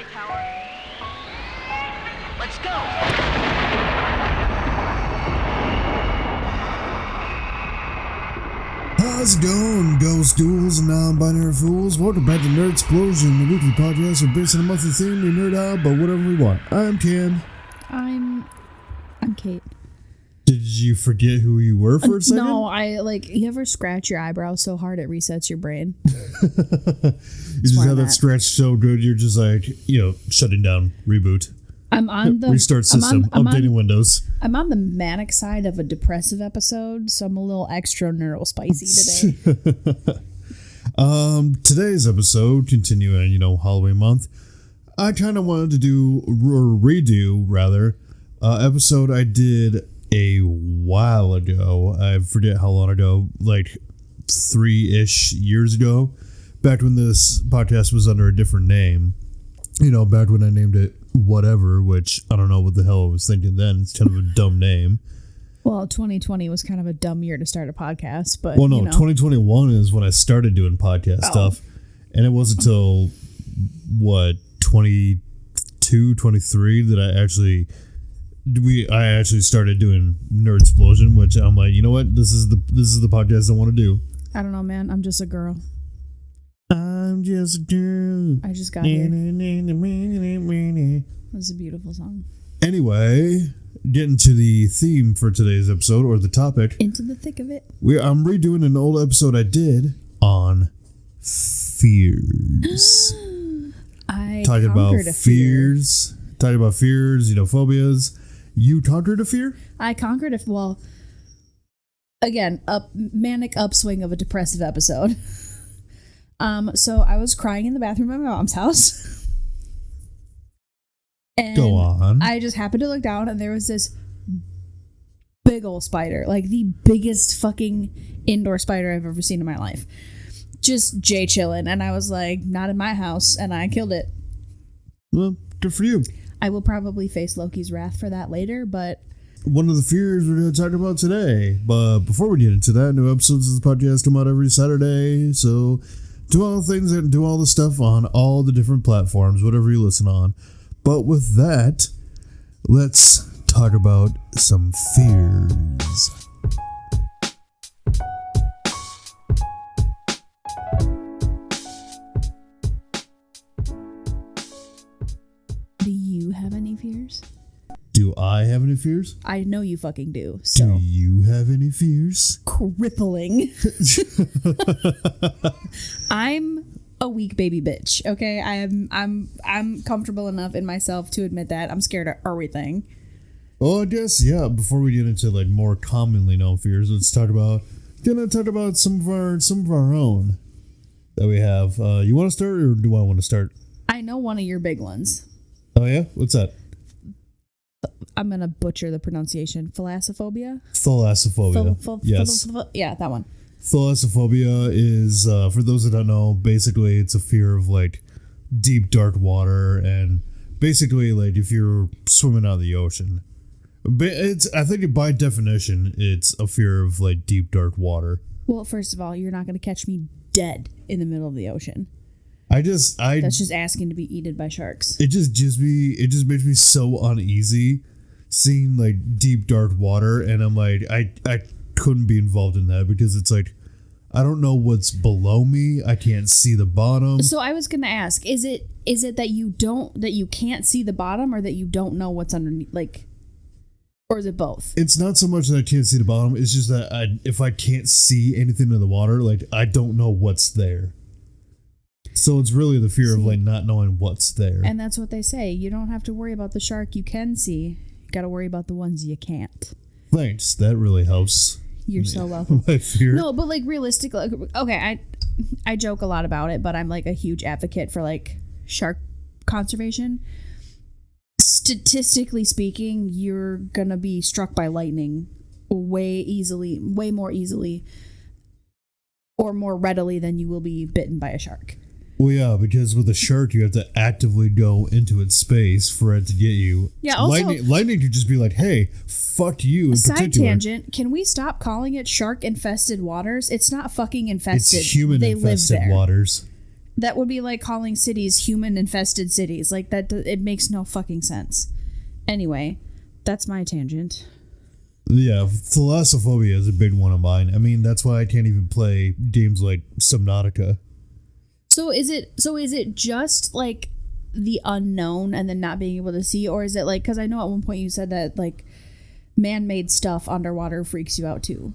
high tower. Let's go. How's it going, ghost duels and non-binary fools? Welcome back to Nerd Explosion, the weekly podcast where based on a monthly theme, we nerd out about whatever we want. I'm Cam. I'm Kate. Did you forget who you were for a second? No, you ever scratch your eyebrow so hard it resets your brain? You just have that scratch so good, you're just like, shutting down, reboot. I'm on the restart system, updating Windows. I'm on the manic side of a depressive episode, so I'm a little extra neurospicy today. Today's episode, continuing, Halloween month, I kind of wanted to do, or redo, rather, episode I did a while ago. I forget how long ago, like 3-ish years ago, back when this podcast was under a different name. Back when I named it whatever, which I don't know what the hell I was thinking then. It's kind of a dumb name. Well, 2020 was kind of a dumb year to start a podcast, but 2021 is when I started doing podcast stuff, and it wasn't until 22, 23 that I actually started doing Nerd Explosion, which I'm like, you know what? This is the podcast I want to do. I don't know, man. I'm just a girl. I'm just a girl. I just got here. That's a beautiful song. Anyway, getting to the theme for today's episode, or the topic. Into the thick of it. I'm redoing an old episode I did on fears. I talking about conquered a fear. Talking about fears, phobias. You conquered a fear? I conquered it. Well, again, manic upswing of a depressive episode. So I was crying in the bathroom at my mom's house. And go on. I just happened to look down and there was this big old spider, like the biggest fucking indoor spider I've ever seen in my life. Just Jay chilling, and I was like, not in my house, and I killed it. Well, good for you. I will probably face Loki's wrath for that later, but one of the fears we're going to talk about today. But before we get into that, new episodes of the podcast come out every Saturday, so do all the things and do all the stuff on all the different platforms, whatever you listen on. But with that, let's talk about some fears. Do you have any fears? Do I have any fears? I know you fucking do. So. Do you have any fears? Crippling. I'm a weak baby bitch. Okay, I'm comfortable enough in myself to admit that I'm scared of everything. Oh, I guess before we get into more commonly known fears, let's talk about some of our own that we have. You want to start, or do I want to start? I know one of your big ones. Oh yeah, what's that? I'm gonna butcher the pronunciation. Thalassophobia. Yes. Yeah, that one. Thalassophobia is, for those that don't know, basically it's a fear of deep dark water, and basically if you're swimming out of the ocean. I think by definition it's a fear of deep dark water. Well, first of all, you're not gonna catch me dead in the middle of the ocean. That's just asking to be eaten by sharks. It just makes me so uneasy seeing deep dark water, and I'm I couldn't be involved in that because it's I don't know what's below me. I can't see the bottom. So I was gonna ask, is it that you can't see the bottom, or that you don't know what's underneath, or is it both? It's not so much that I can't see the bottom, it's just that if I can't see anything in the water, I don't know what's there. So it's really the fear of not knowing what's there. And that's what they say. You don't have to worry about the shark you can see. You got to worry about the ones you can't. Thanks. That really helps. You're so welcome. My fear. No, but realistically, okay, I joke a lot about it, but I'm a huge advocate for shark conservation. Statistically speaking, you're gonna be struck by lightning way more easily, or more readily than you will be bitten by a shark. Well, yeah, because with a shark, you have to actively go into its space for it to get you. Yeah, also, lightning could just be hey, fuck you in side tangent, can we stop calling it shark-infested waters? It's not fucking infested. It's human-infested waters. That would be like calling cities human-infested cities. Like, that, it makes no fucking sense. Anyway, that's my tangent. Yeah, thalassophobia is a big one of mine. I mean, that's why I can't even play games like Subnautica. So is it just like the unknown and then not being able to see, or is it like, because I know at one point you said that like man-made stuff underwater freaks you out too?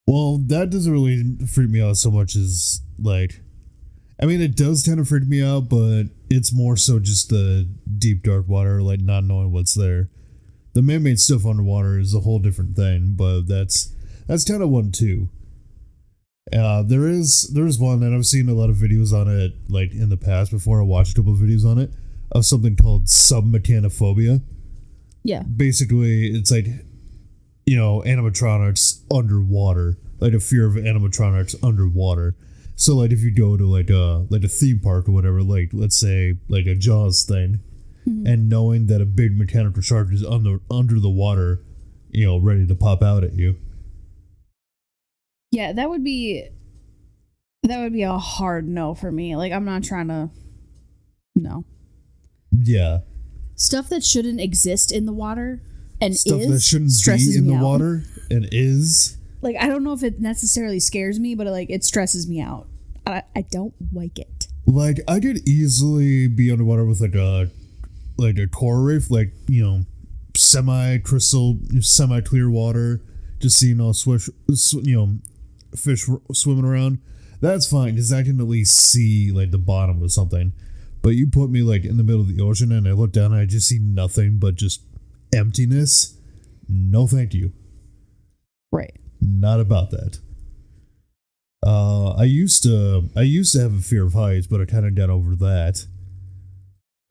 Well, that doesn't really freak me out so much as like, I mean, it does kind of freak me out, but it's more so just the deep dark water, like not knowing what's there. The man-made stuff underwater is a whole different thing, but that's kind of one too. There is one, and I've seen a lot of videos on it, like in the past before. I watched a couple of videos on it of something called submechanophobia. Yeah. Basically, it's like, you know, animatronics underwater, like a fear of animatronics underwater. So, like, if you go to like a theme park or whatever, like let's say like a Jaws thing. Mm-hmm. And knowing that a big mechanical shark is under the water, you know, ready to pop out at you. Yeah, that would be a hard no for me. Like, I'm not trying to. No. Yeah. Stuff that shouldn't exist in the water and stuff that shouldn't be in the water and is. Like, I don't know if it necessarily scares me, but it stresses me out. I don't like it. Like, I could easily be underwater with like a coral reef, like, you know, semi-crystal, semi-clear water, just seeing all fish swimming around. That's fine, because I can at least see like the bottom of something. But you put me like in the middle of the ocean and I look down and I just see nothing but just emptiness. No, thank you. Right. Not about that. I used to have a fear of heights, but I kind of got over that.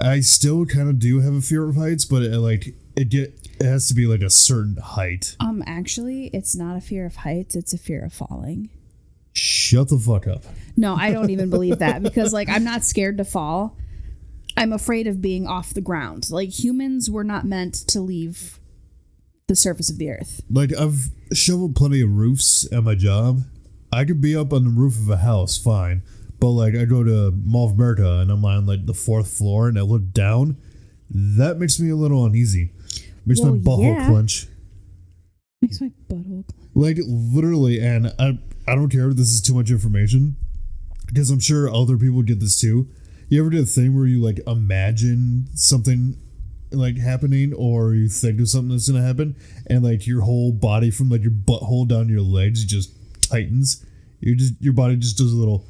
I still kind of do have a fear of heights, but it has to be like a certain height. Actually, it's not a fear of heights, it's a fear of falling. Shut the fuck up. No, I don't even believe that, because like, I'm not scared to fall. I'm afraid of being off the ground. Like, humans were not meant to leave the surface of the earth. Like, I've shoveled plenty of roofs at my job. I could be up on the roof of a house, fine. But like, I go to Mall of America and I'm on like the 4th floor and I look down. That makes me a little uneasy. Makes my butthole clench. Makes my butthole clench. Like, literally, and I don't care if this is too much information, because I'm sure other people get this too. You ever do a thing where you like imagine something like happening, or you think of something that's gonna happen, and like your whole body from like your butthole down to your legs just tightens? Your body just does a little.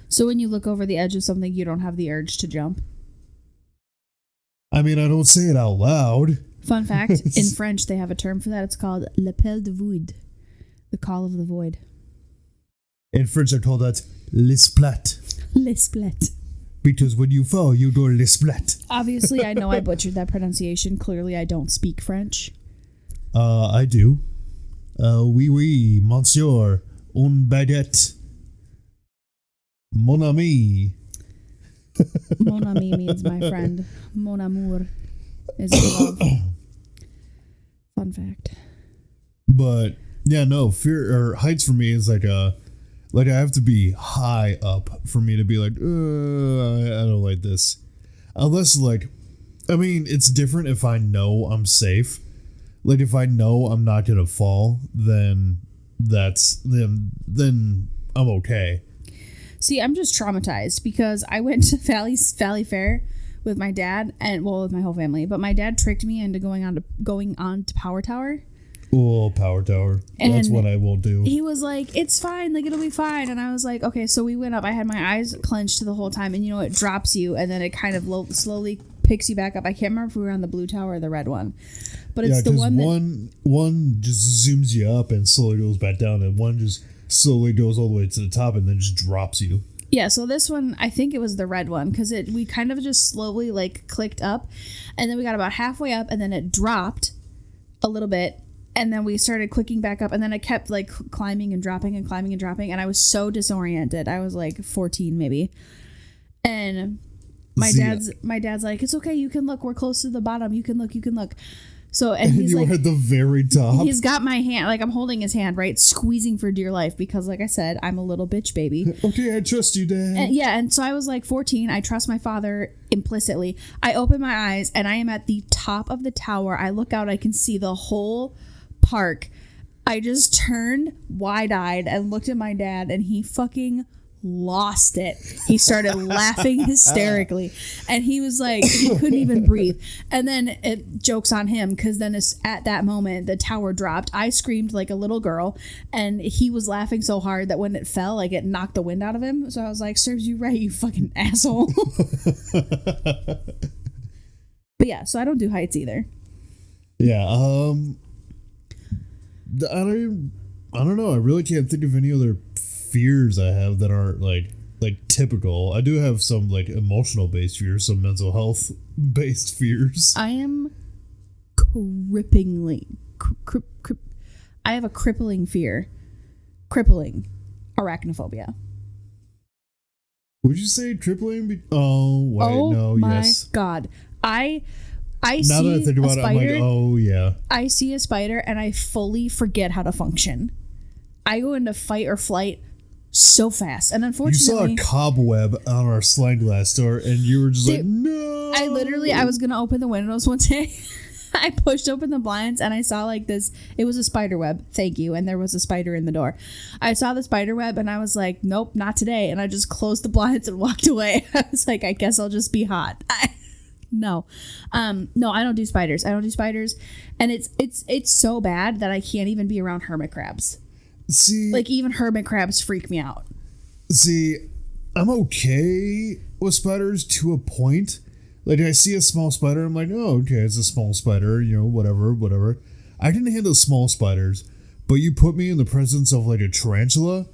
So when you look over the edge of something, you don't have the urge to jump? I mean, I don't say it out loud. Fun fact, in French, they have a term for that. It's called l'appel de void, the call of the void. In French, I call that l'esplat. L'esplat. Because when you fall, you go l'esplat. Obviously, I know I butchered that pronunciation. Clearly, I don't speak French. I do. Oui, monsieur, une baguette. Mon ami. Mon ami means my friend. Mon amour is love. Fun fact. But yeah, no, fear or heights for me is like I have to be high up for me to be like, I don't like this. Unless like, I mean, it's different if I know I'm safe. Like, if I know I'm not gonna fall, then then I'm okay. See, I'm just traumatized because I went to Valley Fair with my dad and with my whole family, but my dad tricked me into going on to Power Tower. Oh, Power Tower. And that's what I will do. He was like, it's fine, like it'll be fine. And I was like, okay, so we went up. I had my eyes clenched the whole time, and you know, it drops you and then it kind of slowly picks you back up. I can't remember if we were on the blue tower or the red one. But it's the one that one just zooms you up and slowly goes back down, and one just slowly goes all the way to the top and then just drops you. Yeah, so this one, I think it was the red one, because we kind of just slowly like clicked up, and then we got about halfway up, and then it dropped a little bit, and then we started clicking back up, and then it kept like climbing and dropping and climbing and dropping, and I was so disoriented. I was like 14 maybe, and my dad's like, it's okay, you can look, we're close to the bottom, you can look. So, and he's you like, were at the very top. he's got my hand, like I'm holding his hand, right? Squeezing for dear life because, like I said, I'm a little bitch baby. Okay, I trust you, Dad. And so I was like 14. I trust my father implicitly. I open my eyes and I am at the top of the tower. I look out, I can see the whole park. I just turned wide-eyed and looked at my dad and he fucking lost it. He started laughing hysterically and he was like, he couldn't even breathe. And then it jokes on him because then at that moment the tower dropped. I screamed like a little girl and he was laughing so hard that when it fell, like it knocked the wind out of him. So I was like, serves you right, you fucking asshole. But yeah, so I don't do heights either. Yeah, I don't know. I really can't think of any other fears I have that aren't like typical. I do have some like emotional based fears, some mental health based fears. I am cripplingly I have a crippling fear. Crippling arachnophobia. Would you say tripling? Oh wait, no, my yes. God. I now see that I think about a it, I'm spider, like, oh yeah. I see a spider and I fully forget how to function. I go into fight or flight so fast, and unfortunately, you saw a cobweb on our slide glass door, and you were just like, no. I was gonna open the windows one day. I pushed open the blinds and I saw like this. It was a spider web. Thank you. And there was a spider in the door. I saw the spider web and I was like, nope, not today. And I just closed the blinds and walked away. I was like, I guess I'll just be hot. No, I don't do spiders. I don't do spiders, and it's so bad that I can't even be around hermit crabs. See, like even hermit crabs freak me out. See, I'm okay with spiders to a point. Like I see a small spider, I'm like, oh, okay, it's a small spider, you know, whatever. I can handle small spiders, but you put me in the presence of like a tarantula,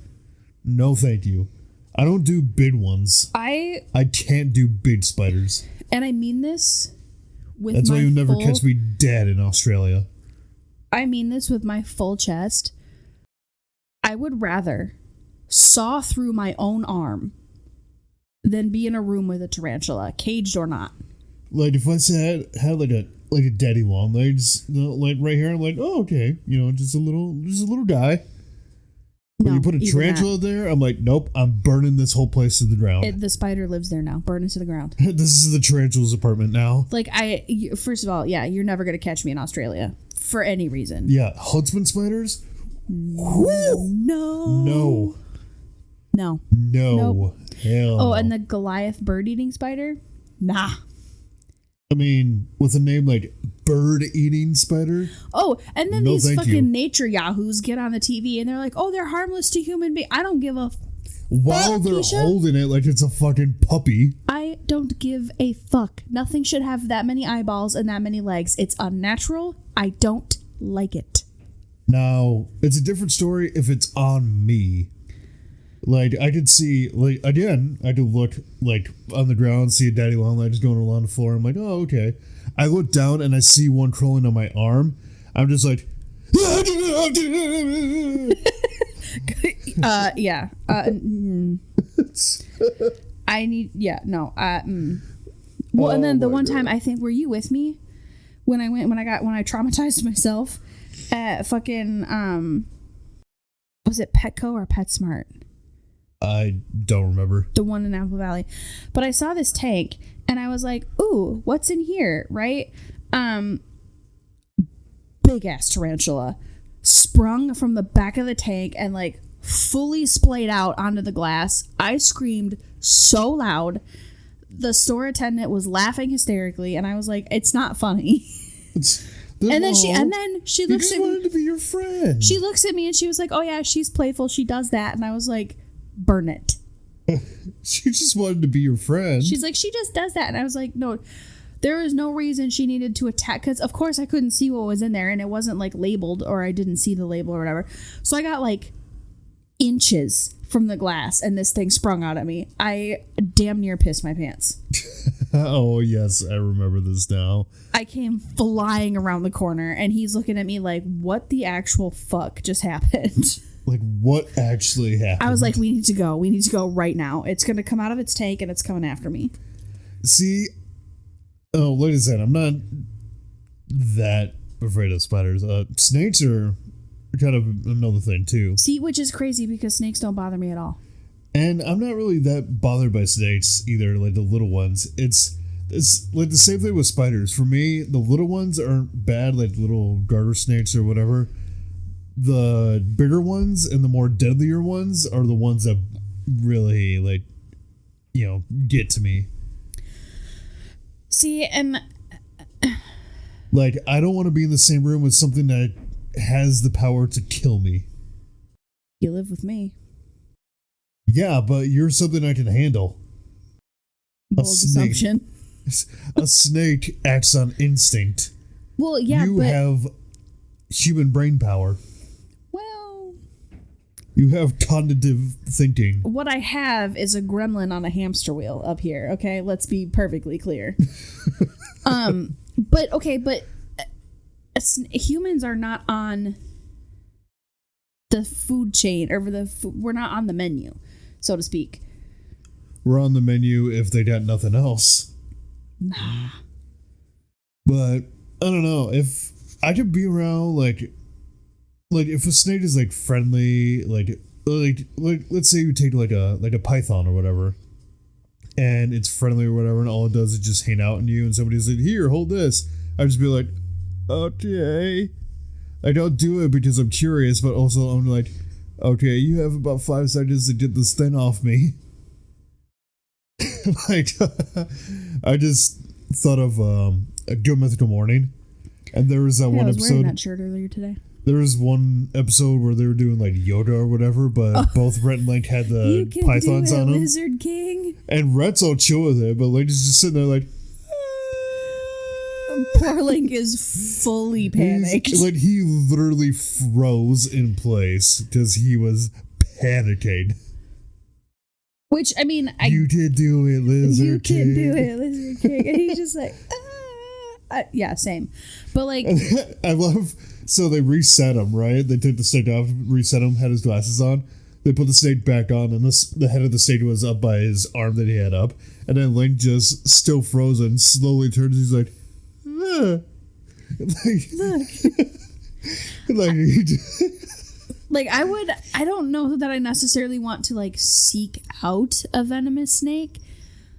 no, thank you. I don't do big ones. I can't do big spiders. And I mean this with That's why my you'll never full, catch me dead in Australia. I mean this with my full chest. I would rather saw through my own arm than be in a room with a tarantula, caged or not. Like if I had like a daddy long legs, like right here, I'm like, oh, okay, you know, just a little guy. When you put a tarantula there, I'm like, nope, I'm burning this whole place to the ground. The spider lives there now. Burn it to the ground. This is the tarantula's apartment now. Like, first of all, yeah, you're never going to catch me in Australia for any reason. Yeah, huntsman spiders? No. No. Nope. Hell Oh, no. and the Goliath bird-eating spider? Nah. I mean, with a name like bird-eating spider? Oh, and then these fucking nature yahoos get on the TV and they're like, oh, they're harmless to human beings. I don't give a While they're holding it like it's a fucking puppy. I don't give a fuck. Nothing should have that many eyeballs and that many legs. It's unnatural. I don't like it. Now, it's a different story if it's on me. Like, I could see, like, again, I could look, like, on the ground, see a daddy long leg just going along the floor. I'm like, oh, okay. I look down and I see one crawling on my arm. I'm just like, yeah. I need, yeah, no. Well, and then the one time, I think, were you with me when I traumatized myself at fucking, was it Petco or PetSmart? I don't remember. The one in Apple Valley. But I saw this tank and I was like, ooh, what's in here, right? Big ass tarantula sprung from the back of the tank and like fully splayed out onto the glass. I screamed so loud. The store attendant was laughing hysterically and I was like, it's not funny. And then she looks at me. Wanted to be your friend. She looks at me and she was like, oh yeah, she's playful, she does that. And I was like, burn it. She just wanted to be your friend. She's like, she just does that. And I was like, no, there is no reason she needed to attack, because of course I couldn't see what was in there and it wasn't like labeled, or I didn't see the label or whatever. So I got like inches from the glass and this thing sprung out at me. I damn near pissed my pants. Oh yes, I remember this now. I came flying around the corner and he's looking at me like, what the actual fuck just happened? Like, what actually happened? I was like, we need to go. We need to go right now. It's going to come out of its tank and it's coming after me. See, like I said, I'm not that afraid of spiders. Snakes are kind of another thing too. See, which is crazy because snakes don't bother me at all. And I'm not really that bothered by snakes either, like the little ones. It's like the same thing with spiders. For me, the little ones aren't bad, like little garter snakes or whatever. The bigger ones and the more deadlier ones are the ones that really, like, get to me. See, and like, I don't want to be in the same room with something that has the power to kill me. You live with me. Yeah, but you're something I can handle. Bold assumption. A snake acts on instinct. Well, yeah, you have human brain power. Well, you have cognitive thinking. What I have is a gremlin on a hamster wheel up here. Okay, let's be perfectly clear. But humans are not on the food chain, or we're not on the menu, so to speak. We're on the menu if they got nothing else. Nah. But I don't know, if I could be around like if a snake is like friendly, like let's say you take like a python or whatever, and it's friendly or whatever, and all it does is just hang out on you, and somebody's like, here, hold this. I'd just be like, okay. I don't do it because I'm curious, but also I'm like, okay, you have about 5 seconds to get this thing off me. Like, I just thought of a Good Mythical Morning, and there was one I was episode. wearing that shirt earlier today. There was one episode where they were doing like yoga or whatever, but both Rhett and Link had the pythons on them. Lizard King. And Rhett's all chill with it, but Link is just sitting there like. Poor Link is fully panicked. He literally froze in place because he was panicking. Which, I mean, you can do it, Lizard King. You can do it, Lizard King. And he's just like, yeah, same. But like, I love. So they reset him, right? They took the snake off, reset him, had his glasses on. They put the snake back on, and the head of the snake was up by his arm that he had up. And then Link, just still frozen, slowly turns. He's like. Look. I don't know that I necessarily want to like seek out a venomous snake.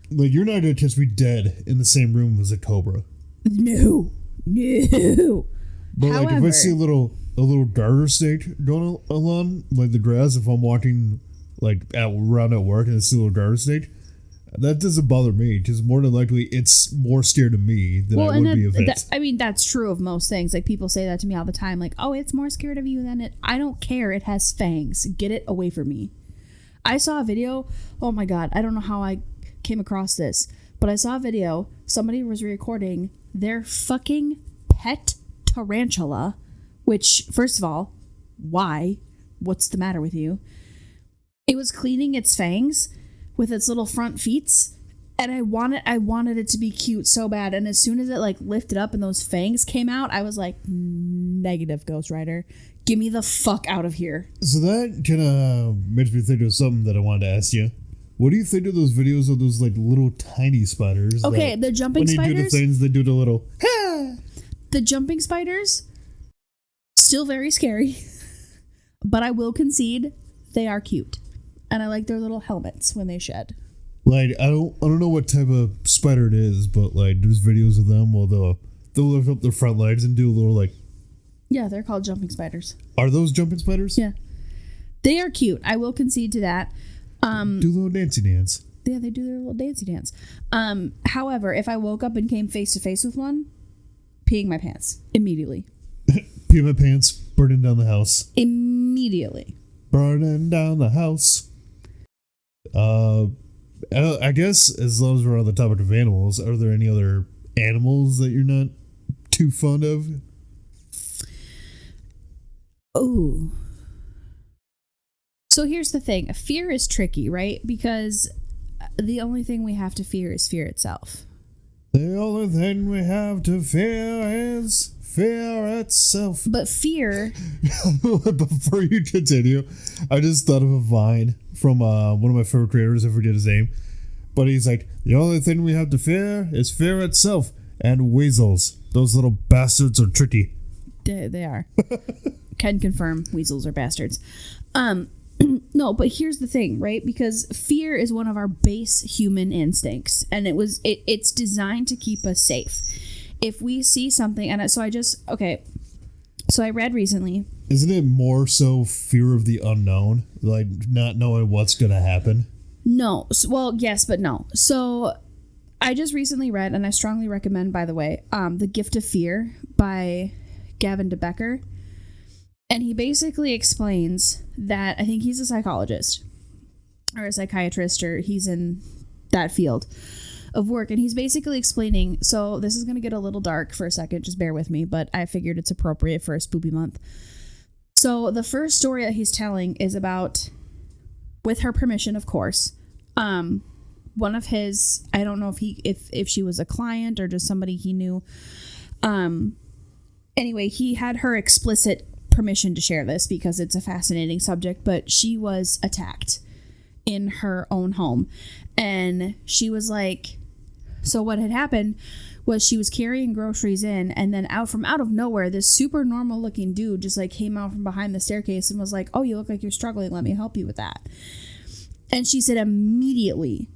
Like, you're not gonna catch me dead in the same room as a cobra. No. But However, like, if I see a little garter snake going along like the grass, if I'm walking like around at work and I see a little garter snake, that doesn't bother me, because more than likely it's more scared of me than I would be of it. I mean, that's true of most things. Like, people say that to me all the time. Like, oh, it's more scared of you than it. I don't care. It has fangs. Get it away from me. I saw a video. Oh my God. I don't know how I came across this, but I saw a video. Somebody was recording their fucking pet tarantula, which, first of all, why? What's the matter with you? It was cleaning its fangs with its little front feet, and I wanted it to be cute so bad. And as soon as it like lifted up and those fangs came out, I was like, negative, Ghost Rider, get me the fuck out of here. So that kind of makes me think of something that I wanted to ask you. What do you think of those videos of those like little tiny spiders? Okay, the jumping spiders. When they do the things, they do the little. The jumping spiders, still very scary, but I will concede they are cute. And I like their little helmets when they shed. Like, I don't know what type of spider it is, but like there's videos of them where they'll lift up their front legs and do a little like. Yeah, they're called jumping spiders. Are those jumping spiders? Yeah, they are cute. I will concede to that. Do a little dancey dance. Yeah, they do their little dancey dance. However, if I woke up and came face to face with one, peeing my pants immediately. Peeing my pants, burning down the house. Immediately. Burning down the house. I guess as long as we're on the topic of animals, are there any other animals that you're not too fond of? Oh. So here's the thing. Fear is tricky, right? Because the only thing we have to fear is fear itself. The only thing we have to fear is fear itself. But fear... Before you continue, I just thought of a vine from one of my favorite creators, I forget his name. But he's like, the only thing we have to fear is fear itself. And weasels. Those little bastards are tricky. They are. Can confirm weasels are bastards. No, but here's the thing, right? Because fear is one of our base human instincts, and it's designed to keep us safe. If we see something, so I read recently. Isn't it more so fear of the unknown, like not knowing what's going to happen? No, well, yes, but no. So I just recently read, and I strongly recommend, by the way, The Gift of Fear by Gavin DeBecker. And he basically explains that, I think he's a psychologist or a psychiatrist, or he's in that field of work. And he's basically explaining, so this is going to get a little dark for a second, just bear with me, but I figured it's appropriate for a spoopy month. So the first story that he's telling is about, with her permission, of course, one of his, I don't know if she was a client or just somebody he knew. Anyway, he had her explicit permission to share this because it's a fascinating subject, but she was attacked in her own home. And she was like, so what had happened was she was carrying groceries in, and then out of nowhere, this super normal looking dude just like came out from behind the staircase and was like, oh, you look like you're struggling. Let me help you with that. And she said immediately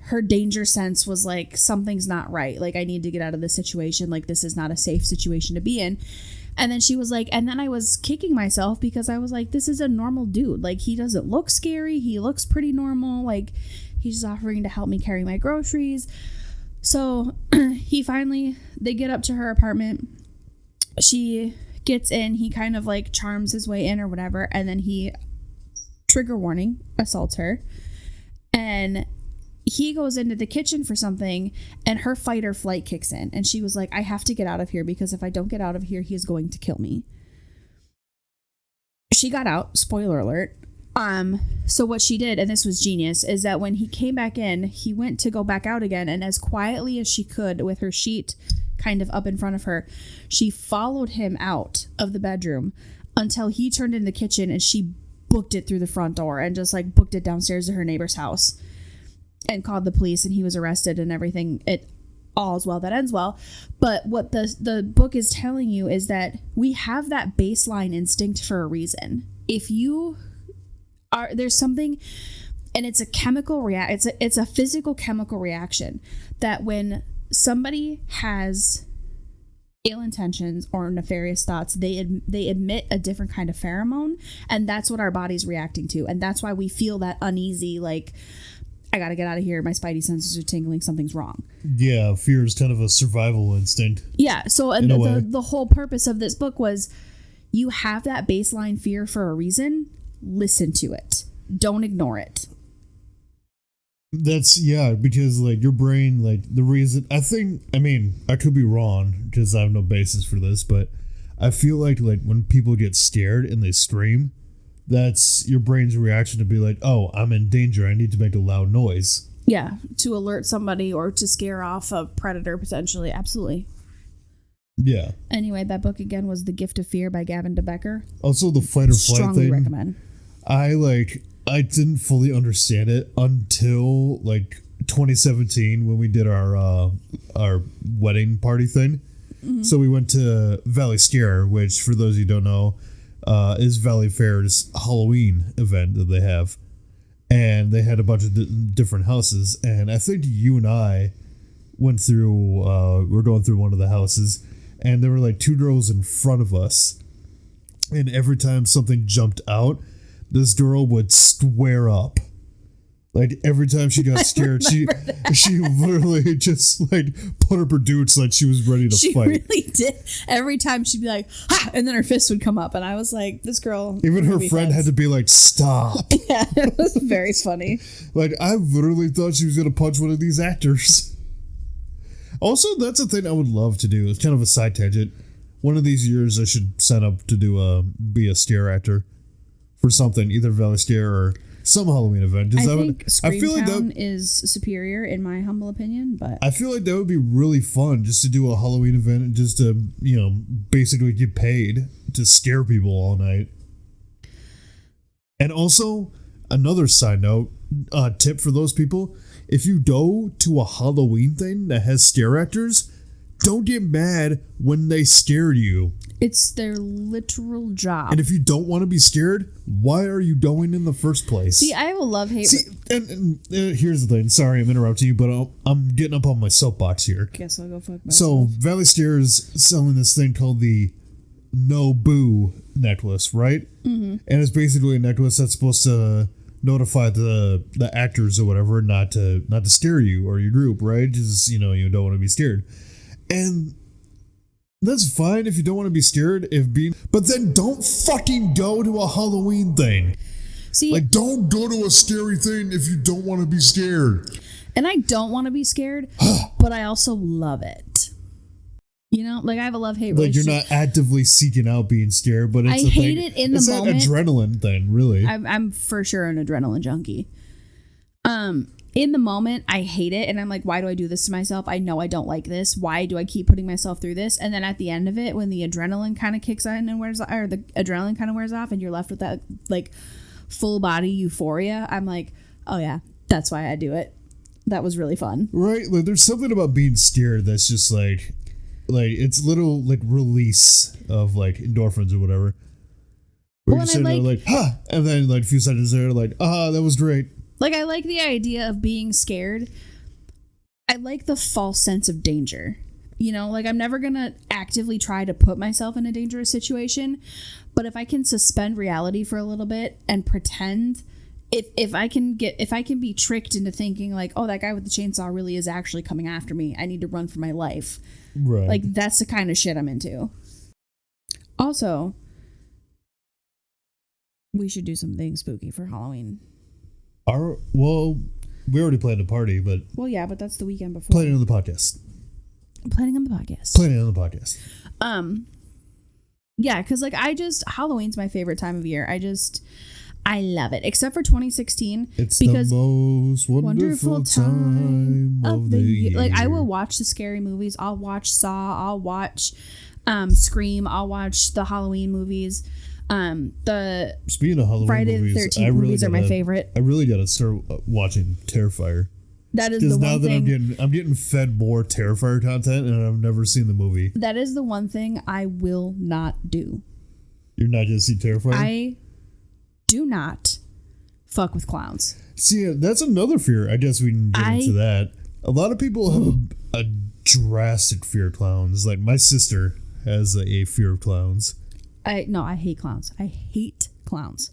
her danger sense was like, something's not right. Like, I need to get out of this situation. Like, this is not a safe situation to be in. And then she was like, and then I was kicking myself because I was like, this is a normal dude. Like, he doesn't look scary. He looks pretty normal. Like, he's just offering to help me carry my groceries. So they get up to her apartment. She gets in. He kind of like charms his way in or whatever. And then he, trigger warning, assaults her. And he goes into the kitchen for something, and her fight or flight kicks in. And she was like, I have to get out of here because if I don't get out of here, he's going to kill me. She got out, spoiler alert. So what she did, and this was genius, is that when he came back in, he went to go back out again, and as quietly as she could with her sheet kind of up in front of her, she followed him out of the bedroom until he turned in the kitchen, and she booked it through the front door and just like booked it downstairs to her neighbor's house and called the police, and he was arrested and everything. It all's well that ends well. But what the book is telling you is that we have that baseline instinct for a reason. If you are, there's something, and it's a chemical it's a physical chemical reaction that when somebody has ill intentions or nefarious thoughts, they emit a different kind of pheromone, and that's what our body's reacting to, and that's why we feel that uneasy, like, I gotta get out of here, my spidey senses are tingling, something's wrong. Yeah, fear is kind of a survival instinct. Yeah, so and the whole purpose of this book was, you have that baseline fear for a reason, listen to it, don't ignore it. That's, yeah, because like your brain, like the reason, I could be wrong because I have no basis for this, but I feel like when people get scared and they scream, that's your brain's reaction to be like, oh, I'm in danger, I need to make a loud noise. Yeah, to alert somebody or to scare off a predator potentially. Absolutely. Yeah. Anyway, that book again was The Gift of Fear by Gavin DeBecker. Also, the fight or flight Strongly thing. recommend. I didn't fully understand it until like 2017 when we did our wedding party thing. Mm-hmm. So we went to Valley Scare, which for those of you who don't know, is Valley Fair's Halloween event that they have. And they had a bunch of different houses. And I think you and I went through, we're going through one of the houses, and there were like two girls in front of us. And every time something jumped out, this girl would square up. Like every time she got scared, she literally just like put up her dukes like she was ready to fight. She really did. Every time she'd be like, ha! And then her fist would come up, and I was like, this girl. Even her friend had to be like, stop. Yeah, it was very funny. Like I literally thought she was gonna punch one of these actors. Also, that's a thing I would love to do. It's kind of a side tangent. One of these years, I should sign up to be a scare actor for something, either Valley Scare or some Halloween event. I think Screamtown is superior in my humble opinion, but I feel like that would be really fun just to do a Halloween event and just to, basically get paid to scare people all night. And also, another side note, tip for those people, if you go to a Halloween thing that has scare actors, don't get mad when they scare you. It's their literal job. And if you don't want to be scared, why are you going in the first place? See, I have a love-hate... And here's the thing. Sorry, I'm interrupting you, but I'm getting up on my soapbox here. Guess I'll go fuck myself. So, Valley Steer is selling this thing called the No Boo necklace, right? Mm-hmm. And it's basically a necklace that's supposed to notify the actors or whatever not to scare you or your group, right? Just, you don't want to be scared. And that's fine if you don't want to be scared, but then don't fucking go to a Halloween thing. See, like, don't go to a scary thing if you don't want to be scared. And I don't want to be scared, but I also love it. Like I have a love-hate relationship. Like you're not actively seeking out being scared, but it's I hate it in the moment. It's an adrenaline thing, really. I'm for sure an adrenaline junkie. In the moment, I hate it, and I'm like, why do I do this to myself? I know I don't like this. Why do I keep putting myself through this? And then at the end of it, when the adrenaline kind of kicks in and the adrenaline kind of wears off, and you're left with that like full body euphoria, I'm like, oh yeah, that's why I do it. That was really fun. Right? Like, there's something about being scared that's just like it's little like release of like endorphins or whatever. Where you're sitting there like, and then like a few seconds there, like, that was great. Like, I like the idea of being scared. I like the false sense of danger. Like, I'm never going to actively try to put myself in a dangerous situation. But if I can suspend reality for a little bit and pretend, if I can be tricked into thinking, like, oh, that guy with the chainsaw really is actually coming after me. I need to run for my life. Right. Like, that's the kind of shit I'm into. Also, we should do something spooky for Halloween. We already planned a party, but... Well, yeah, but that's the weekend before. Planning on the podcast. Planning on the podcast. Yeah, because, like, Halloween's my favorite time of year. I love it. Except for 2016. It's the most wonderful time of the year. Like, I will watch the scary movies. I'll watch Saw. I'll watch Scream. I'll watch the Halloween movies. Speaking of Halloween Friday movies, the 13th movies are my favorite. I really gotta start watching Terrifier. That is the one now thing. That I'm getting fed more Terrifier content, and I've never seen the movie. That is the one thing I will not do. You're not gonna see Terrifier? I do not fuck with clowns. See, that's another fear. I guess we can get into that. A lot of people have a drastic fear of clowns. Like, my sister has a fear of clowns. I hate clowns. I hate clowns.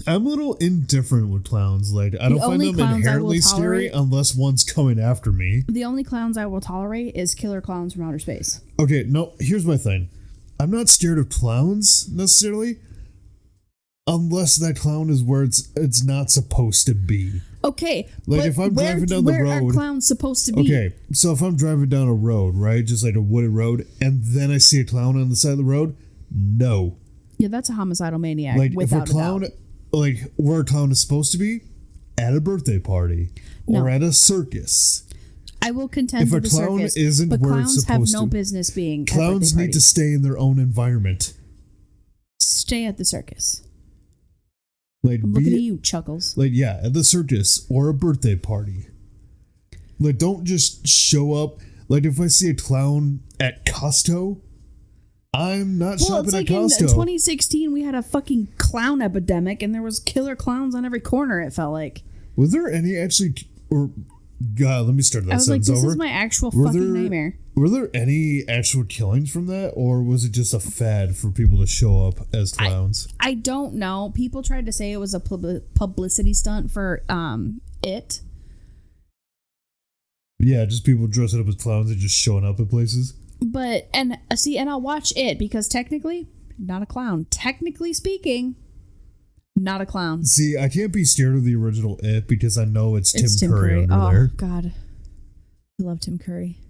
I'm a little indifferent with clowns. Like, I don't find them inherently scary unless one's coming after me. The only clowns I will tolerate is killer clowns from outer space. Okay, no, here's my thing. I'm not scared of clowns necessarily, unless that clown is where it's not supposed to be. Okay, like if I'm driving down the road, where are clowns supposed to be? Okay, so if I'm driving down a road, right, just like a wooded road, and then I see a clown on the side of the road, no. Yeah, that's a homicidal maniac. Like, without if a clown, like where a clown is supposed to be, at a birthday party or at a circus. I will contend if with a clown circus, isn't but where clowns it's supposed have no to. business being. Clowns need to stay in their own environment. Stay at the circus. Like, I'm looking at you, Chuckles. Like, yeah, at the circus or a birthday party. Like, don't just show up. Like, if I see a clown at Costco, I'm not shopping at Costco. In 2016, we had a fucking clown epidemic, and there was killer clowns on every corner, it felt like. Was there any actually... Or, God, let me start that sentence over. This is my actual fucking nightmare. Were there any actual killings from that, or was it just a fad for people to show up as clowns? I don't know. People tried to say it was a publicity stunt for it. Yeah, just people dressing up as clowns and just showing up at places. But, and I'll watch it because technically, not a clown. Technically speaking, not a clown. See, I can't be scared of the original It because I know it's Tim Curry under there. Oh, God. I love Tim Curry.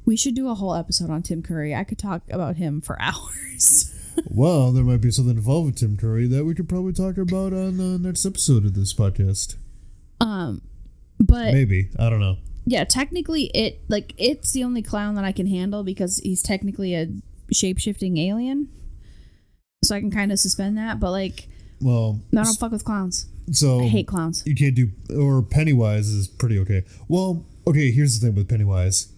We should do a whole episode on Tim Curry. I could talk about him for hours. Well, there might be something involved with Tim Curry that we could probably talk about on the next episode of this podcast. But maybe. I don't know. Yeah, technically it's the only clown that I can handle because he's technically a shape-shifting alien. So I can kind of suspend that, but well, I don't fuck with clowns. So I hate clowns. You can't do, or Pennywise is pretty okay. Well, okay, here's the thing with Pennywise.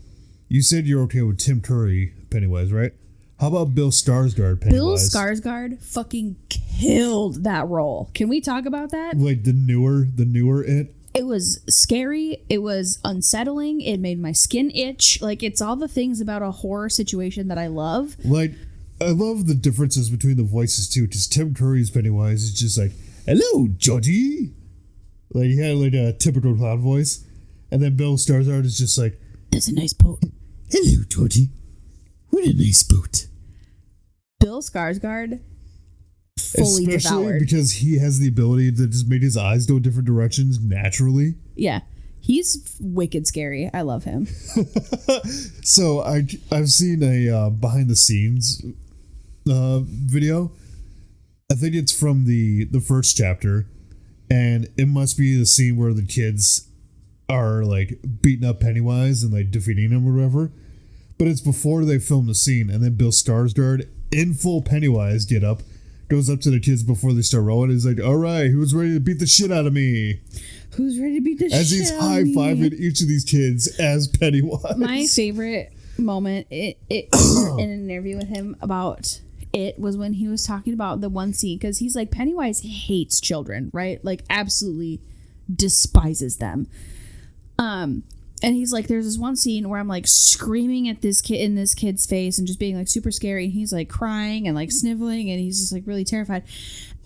You said you're okay with Tim Curry Pennywise, right? How about Bill Skarsgård Pennywise? Bill Skarsgård fucking killed that role. Can we talk about that? Like the newer It? It was scary. It was unsettling. It made my skin itch. Like, it's all the things about a horror situation that I love. Like, I love the differences between the voices too, because Tim Curry's Pennywise is just like, "Hello, Georgie." Like, he had like a typical clown voice. And then Bill Skarsgård is just like, "That's a nice boat." "Hello, Georgie. What a nice boat." Bill Skarsgård fully Especially devoured. because he has the ability to just make his eyes go different directions naturally. Yeah. He's wicked scary. I love him. So I've seen a behind the scenes video. I think it's from the first chapter, and it must be the scene where the kids are like beating up Pennywise and like defeating him or whatever. But it's before they film the scene, and then Bill Skarsgård in full Pennywise get up, goes up to the kids before they start rolling. He's like, "All right, who's ready to beat the shit out of me?" Who's ready to beat the As shit he's out of high-fiving me? each of these kids as Pennywise. My favorite moment in an interview with him about it was when he was talking about the one scene, because he's like, Pennywise hates children, right? Like, absolutely despises them. And he's like, there's this one scene where I'm like screaming at this kid in this kid's face and just being like super scary. And he's like crying and like sniveling, and he's just like really terrified.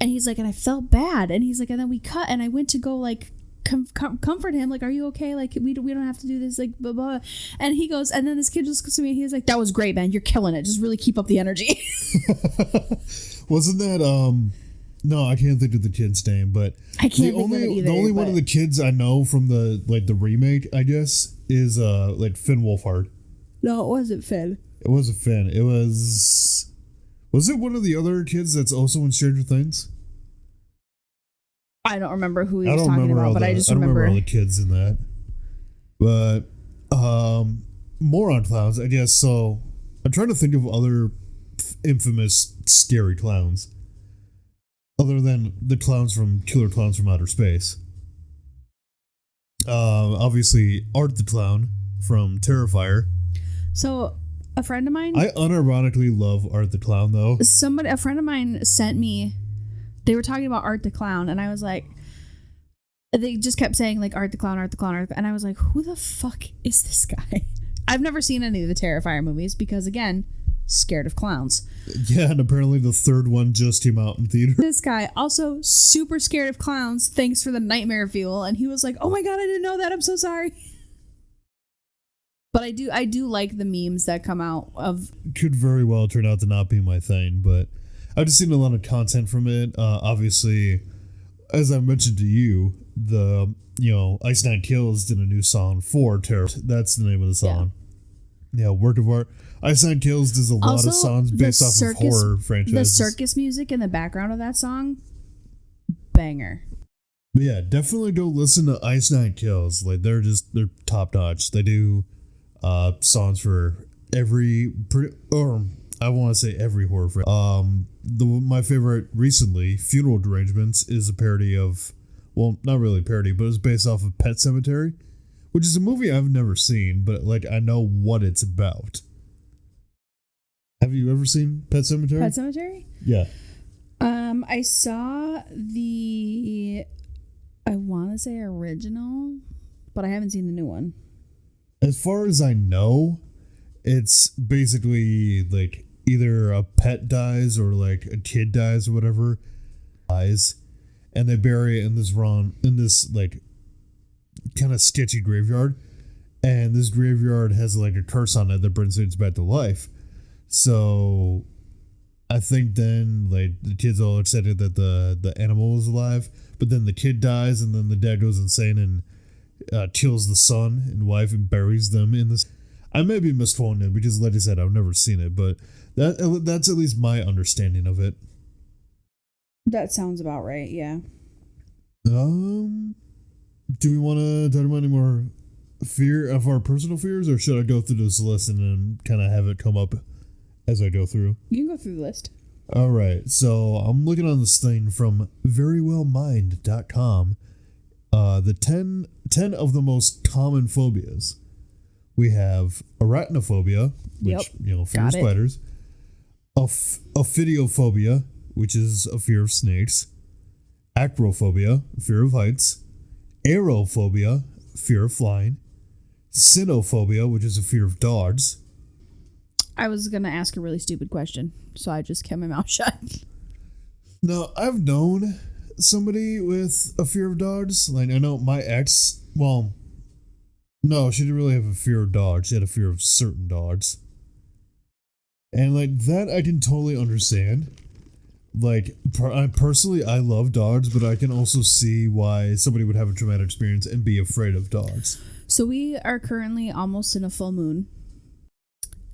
And he's like, and I felt bad. And he's like, and then we cut, and I went to go like comfort him, like, "Are you okay? Like, we don't have to do this, like, blah blah." And he goes, and then this kid just goes to me, and he's like, "That was great, man. You're killing it. Just really keep up the energy." Wasn't that no, I can't think of the kid's name, but I can't think of it either. The only one of the kids I know from the remake, I guess, is like Finn Wolfhard. No, it wasn't Finn. It wasn't Finn. It was it one of the other kids that's also in Stranger Things? I don't remember who he was talking about, but I just remember all the kids in that. But more on clowns, I guess. So I'm trying to think of other infamous scary clowns, other than the clowns from Killer Clowns from Outer Space. Obviously, Art the Clown from Terrifier. So a friend of mine, I unironically love Art the Clown, though. a friend of mine sent me. They were talking about Art the Clown, and I was like, they just kept saying like Art the Clown, Art the Clown, and I was like, who the fuck is this guy? I've never seen any of the Terrifier movies because, again, scared of clowns. Yeah, and apparently the third one just came out in theater. This guy also super scared of clowns. Thanks for the nightmare fuel. And he was like, "Oh my god, I didn't know that. I'm so sorry." But I do like the memes that come out of. Could very well turn out to not be my thing, but I've just seen a lot of content from it. Obviously, as I mentioned to you, the Ice Nine Kills did a new song for Terror. That's the name of the song. Yeah, work of art. Ice Nine Kills does a lot of songs based off of horror franchises. The circus music in the background of that song, banger. But yeah, definitely go listen to Ice Nine Kills. Like, they're top notch. They do songs for every I want to say every horror franchise. My favorite recently, Funeral Derangements, is a parody of, well, not really a parody, but it's based off of Pet Sematary, which is a movie I've never seen, but like I know what it's about. Have you ever seen Pet Sematary? Pet Sematary? Yeah. I saw I want to say original, but I haven't seen the new one. As far as I know, it's basically like either a pet dies or like a kid dies or whatever, dies, and they bury it in this like kind of sketchy graveyard, and this graveyard has like a curse on it that brings things back to life. So I think then like the kid's all excited that the animal is alive, but then the kid dies, and then the dad goes insane and kills the son and wife and buries them in this. I may be misquoting it because, like I said, I've never seen it, but that's at least my understanding of it. That sounds about right, yeah. Do we want to talk about any more fear of our personal fears, or should I go through this list and then kind of have it come up as I go through? You can go through the list. All right, so I'm looking on this thing from verywellmind.com. The 10 of the most common phobias. We have arachnophobia, which, Yep. fear of Got it. spiders. Ophidiophobia, which is a fear of snakes. Acrophobia, fear of heights. Aerophobia, fear of flying. Cynophobia, which is a fear of dogs. I was going to ask a really stupid question, so I just kept my mouth shut. Now, I've known somebody with a fear of dogs. Like, I know my ex, well, no, she didn't really have a fear of dogs. She had a fear of certain dogs. And, like, that I can totally understand. Like, personally, I love dogs, but I can also see why somebody would have a traumatic experience and be afraid of dogs. So we are currently almost in a full moon.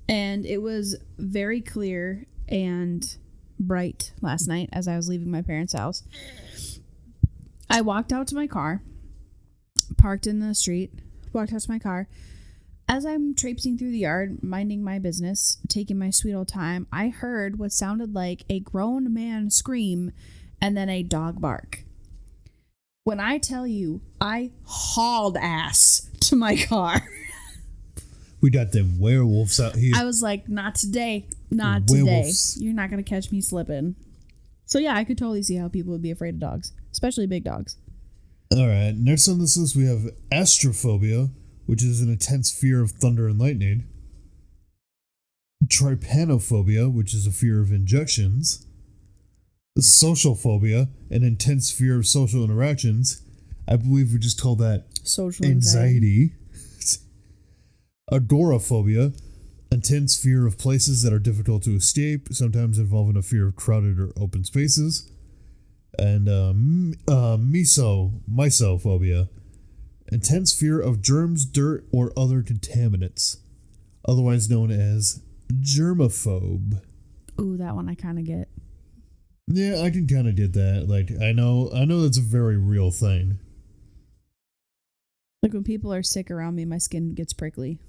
And it was very clear and bright last night as I was leaving my parents' house. I walked out to my car, parked in the street, walked out to my car. As I'm traipsing through the yard, minding my business, taking my sweet old time, I heard what sounded like a grown man scream and then a dog bark. When I tell you, I hauled ass to my car. We got them werewolves out here. I was like, not today. Not Werewolves. today. You're not going to catch me slipping. So yeah, I could totally see how people would be afraid of dogs, especially big dogs. All right, next on this list we have astrophobia, which is an intense fear of thunder and lightning. Trypanophobia, which is a fear of injections. Social phobia, an intense fear of social interactions. I believe we just call that Social anxiety. Agoraphobia, intense fear of places that are difficult to escape, sometimes involving a fear of crowded or open spaces. And mysophobia, intense fear of germs, dirt, or other contaminants, otherwise known as germaphobe. Ooh, that one I kind of get. Yeah, I can kind of get that. Like, I know that's a very real thing. Like when people are sick around me, my skin gets prickly.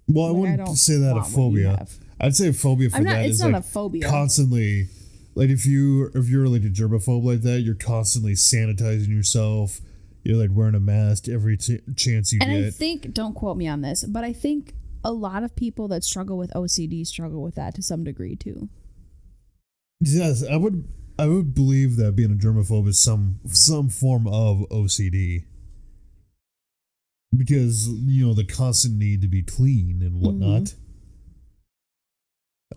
Well, I Like, wouldn't say that a want what you phobia. have. I'd say a phobia for that It's is not like a phobia. constantly, like if you're like a germaphobe like that, you're constantly sanitizing yourself. You're like wearing a mask every chance you And get. I think, don't quote me on this, but I think a lot of people that struggle with OCD struggle with that to some degree too. Yes, I would believe that being a germaphobe is some form of OCD. Because, the constant need to be clean and whatnot.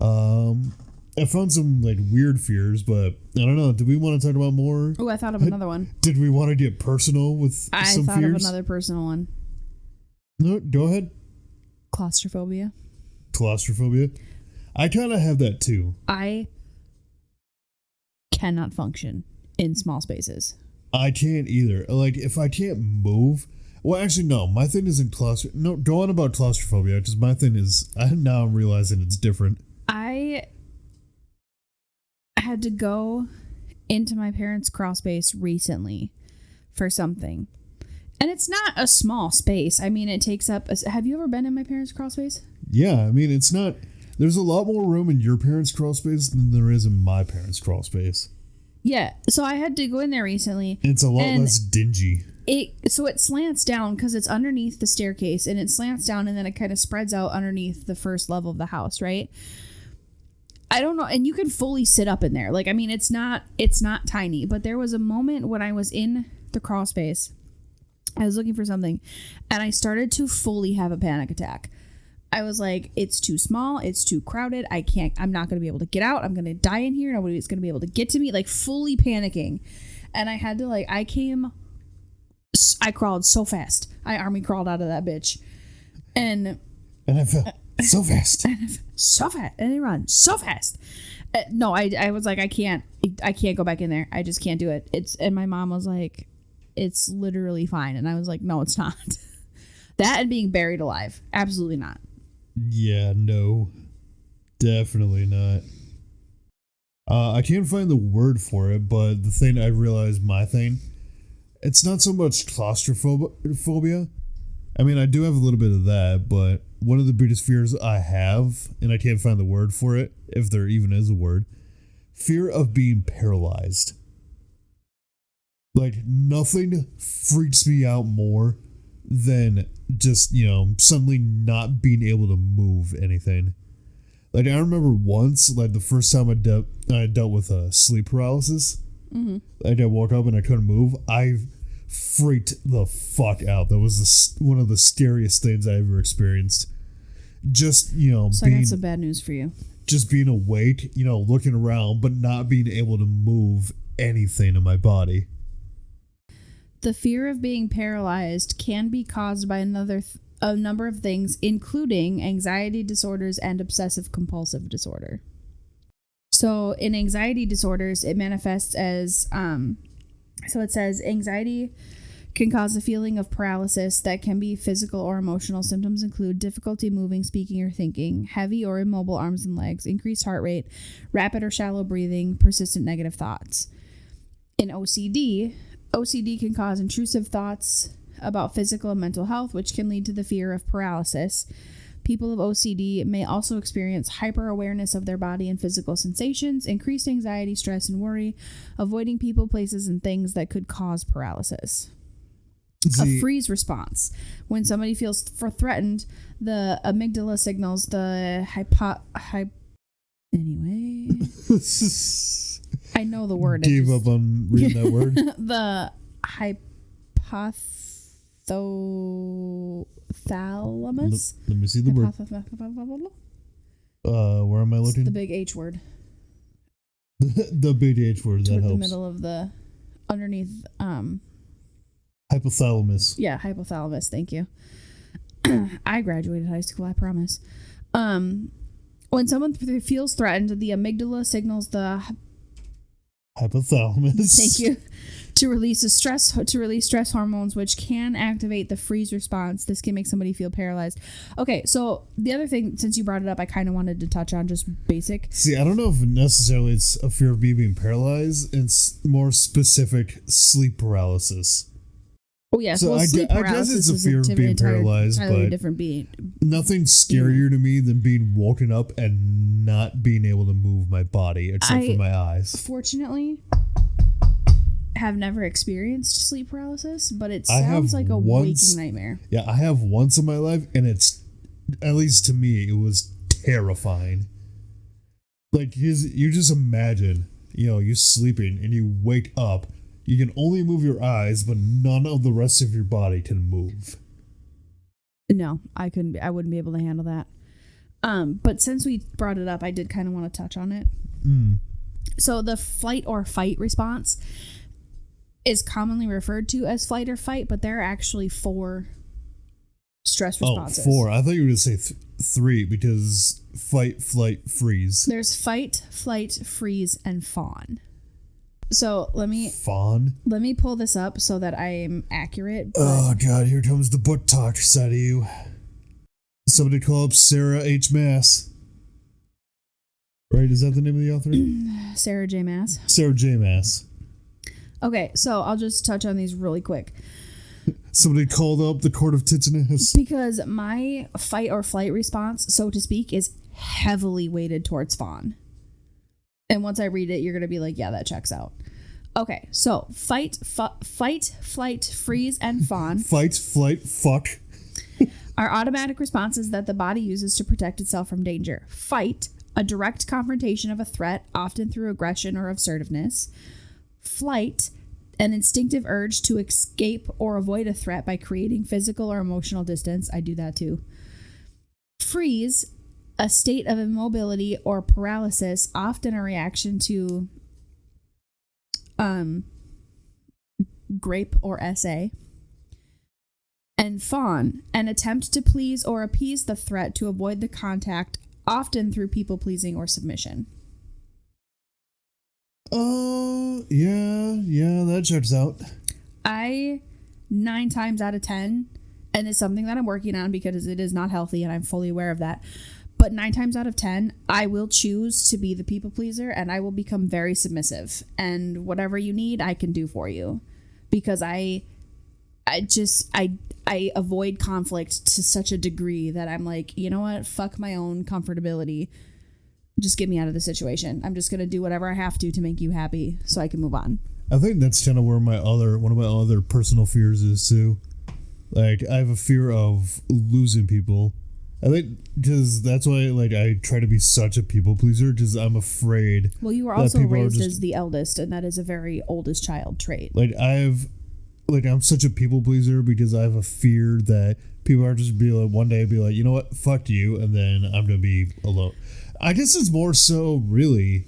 I found some like weird fears, but I don't know. Do we want to talk about more? Oh, I thought of another one. Did we want to get personal with some fears? I thought of another personal one. No, go ahead. Claustrophobia. Claustrophobia. I kind of have that too. I cannot function in small spaces. I can't either. Like, if I can't move... Well, actually, no. My thing isn't claustrophobia. No, go on about claustrophobia, because my thing is... Now I'm realizing it's different. I had to go into my parents' crawl space recently for something. And it's not a small space. I mean, it takes up... Have you ever been in my parents' crawl space? Yeah, I mean, it's not... There's a lot more room in your parents' crawl space than there is in my parents' crawl space. Yeah, so I had to go in there recently. It's a lot less dingy. So it slants down because it's underneath the staircase, and it slants down, and then it kind of spreads out underneath the first level of the house, right? I don't know, and you can fully sit up in there. Like, I mean, it's not tiny, but there was a moment when I was in the crawl space. I was looking for something, and I started to fully have a panic attack. I was like, it's too small. It's too crowded. I'm not going to be able to get out. I'm going to die in here. Nobody's going to be able to get to me. Like, fully panicking. And I had to, like, I crawled so fast. I army crawled out of that bitch. And I felt so fast. So fast. And they run so fast. No, I was like, I can't go back in there. I just can't do it. And my mom was like, it's literally fine. And I was like, no, it's not. That and being buried alive. Absolutely not. Yeah, no. Definitely not. I can't find the word for it, but the thing I realized, it's not so much claustrophobia. I mean, I do have a little bit of that, but one of the biggest fears I have, and I can't find the word for it, if there even is a word, fear of being paralyzed. Like, nothing freaks me out more than just, suddenly not being able to move anything. Like, I remember once, like, the first time I dealt with sleep paralysis. Mm-hmm. Like, I woke up and I couldn't move. I freaked the fuck out. That was one of the scariest things I ever experienced. Just, So I got some bad news for you. Just being awake, looking around, but not being able to move anything in my body. The fear of being paralyzed can be caused by a number of things, including anxiety disorders and obsessive compulsive disorder. So in anxiety disorders, it manifests as, so it says anxiety can cause a feeling of paralysis that can be physical or emotional. Symptoms include difficulty moving, speaking, or thinking, heavy or immobile arms and legs, increased heart rate, rapid or shallow breathing, persistent negative thoughts. In OCD can cause intrusive thoughts about physical and mental health, which can lead to the fear of paralysis. People of OCD may also experience hyper-awareness of their body and physical sensations, increased anxiety, stress, and worry, avoiding people, places, and things that could cause paralysis. A freeze response. When somebody feels threatened, the amygdala signals the anyway. I know the word. Gave up on reading that word. The hypothalamus. Let me see the word. Where am I looking? It's the big H word. The big H word. That helps. The middle of the underneath. Hypothalamus. Yeah, hypothalamus. Thank you. I graduated high school, I promise. When someone feels threatened, the amygdala signals the hypothalamus. Thank you. To release stress hormones, which can activate the freeze response. This can make somebody feel paralyzed. Okay, so the other thing, since you brought it up, I kind of wanted to touch on just basic. See, I don't know if necessarily it's a fear of me being paralyzed. It's more specific sleep paralysis. Oh yes, so well, sleep paralysis I guess it's a fear of being paralyzed, but different being. Nothing scarier to me than being woken up and not being able to move my body except for my eyes. Fortunately, have never experienced sleep paralysis, but it sounds like a waking nightmare. Yeah, I have once in my life, and it's, at least to me, it was terrifying. Like, you just imagine, you sleeping and you wake up. You can only move your eyes, but none of the rest of your body can move. No, I wouldn't be able to handle that. But since we brought it up, I did kind of want to touch on it. So the flight or fight response is commonly referred to as flight or fight, but there are actually 4 stress responses. Oh, 4. I thought you were going to say 3 because fight, flight, freeze. There's fight, flight, freeze, and fawn. So let me pull this up so that I am accurate. Oh God, here comes the book talk side of you. Somebody call up Sarah H. Maas. Right, is that the name of the author? Sarah J. Maas. Sarah J. Maas. Okay, so I'll just touch on these really quick. Somebody called up the Court of Titanius. Because my fight or flight response, so to speak, is heavily weighted towards fawn. And once I read it, you're going to be like, yeah, that checks out. Okay, so fight, flight, freeze, and fawn. Fight, flight, fuck. Are automatic responses that the body uses to protect itself from danger. Fight, a direct confrontation of a threat, often through aggression or assertiveness. Flight, an instinctive urge to escape or avoid a threat by creating physical or emotional distance. I do that too. Freeze, a state of immobility or paralysis, often a reaction to grape or SA. And fawn, an attempt to please or appease the threat to avoid the contact, often through people-pleasing or submission. Yeah, that checks out. 9 times out of 10, and it's something that I'm working on because it is not healthy and I'm fully aware of that. But 9 times out of 10, I will choose to be the people pleaser and I will become very submissive. And whatever you need, I can do for you. Because I avoid conflict to such a degree that I'm like, you know what? Fuck my own comfortability. Just get me out of the situation. I'm just going to do whatever I have to make you happy so I can move on. I think that's kind of where one of my other personal fears is too. Like, I have a fear of losing people. I think because that's why, like, I try to be such a people pleaser, because I'm afraid. Well, you were that also people are raised just- as the eldest, and that is a very oldest child trait. Like, I'm such a people pleaser because I have a fear that people are just be like, one day be like, you know what, fuck you, and then I'm gonna be alone. I guess it's more so really